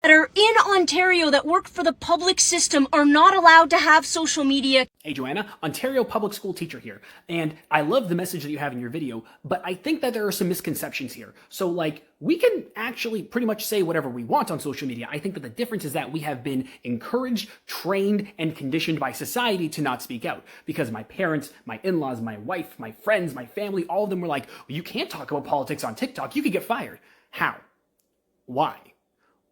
that are in Ontario that work for the public system are not allowed to have social media. Hey Joanna, Ontario public school teacher here, and I love the message that you have in your video, but I think that there are some misconceptions here. So we can actually pretty much say whatever we want on social media. I think that the difference is that we have been encouraged, trained, and conditioned by society to not speak out. Because my parents, my in-laws, my wife, my friends, my family, all of them were like, well, you can't talk about politics on TikTok, you could get fired. How? Why?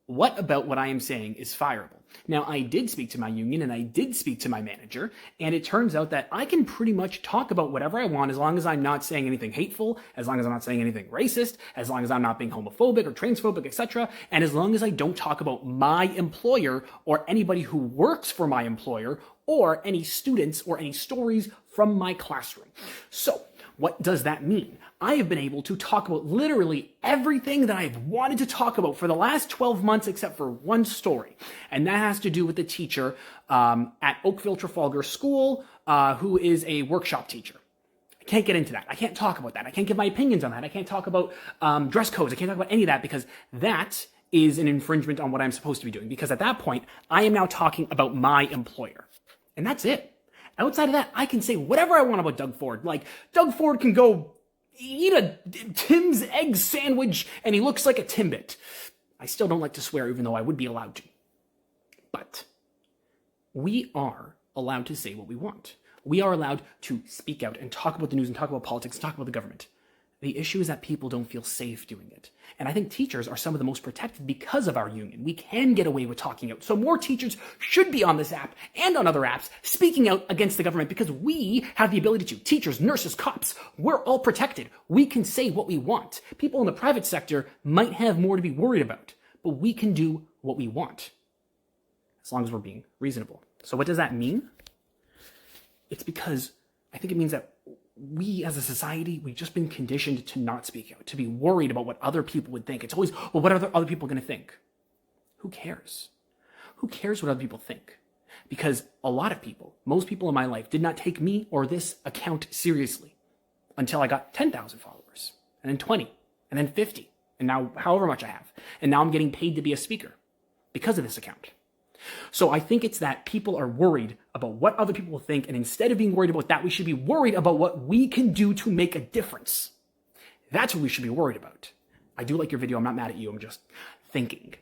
What about what I am saying is fireable? Now, I did speak to my union and I did speak to my manager, and it turns out that I can pretty much talk about whatever I want as long as I'm not saying anything hateful, as long as I'm not saying anything racist, as long as I'm not being homophobic or transphobic, etc., and as long as I don't talk about my employer or anybody who works for my employer or any students or any stories from my classroom. So, what does that mean? I have been able to talk about literally everything that I've wanted to talk about for the last 12 months except for one story. And that has to do with the teacher at Oakville Trafalgar School who is a workshop teacher. I can't get into that. I can't talk about that. I can't give my opinions on that. I can't talk about dress codes. I can't talk about any of that because that is an infringement on what I'm supposed to be doing. Because at that point, I am now talking about my employer. And that's it. Outside of that, I can say whatever I want about Doug Ford. Like, Doug Ford can go eat a Tim's egg sandwich and he looks like a Timbit. I still don't like to swear even though I would be allowed to. But we are allowed to say what we want. We are allowed to speak out and talk about the news and talk about politics and talk about the government. The issue is that people don't feel safe doing it. And I think teachers are some of the most protected because of our union. We can get away with talking out. So more teachers should be on this app and on other apps speaking out against the government because we have the ability to. Teachers, nurses, cops, we're all protected. We can say what we want. People in the private sector might have more to be worried about, but we can do what we want as long as we're being reasonable. So what does that mean? It's because I think it means that we as a society, we've just been conditioned to not speak out, to be worried about what other people would think. It's always, well, what are other people going to think? Who cares? Who cares what other people think? Because a lot of people, most people in my life, did not take me or this account seriously until I got 10,000 followers, and then 20, and then 50, and now however much I have. And now I'm getting paid to be a speaker because of this account. So I think it's that people are worried about what other people will think, and instead of being worried about that, we should be worried about what we can do to make a difference. That's what we should be worried about. I do like your video. I'm not mad at you. I'm just thinking.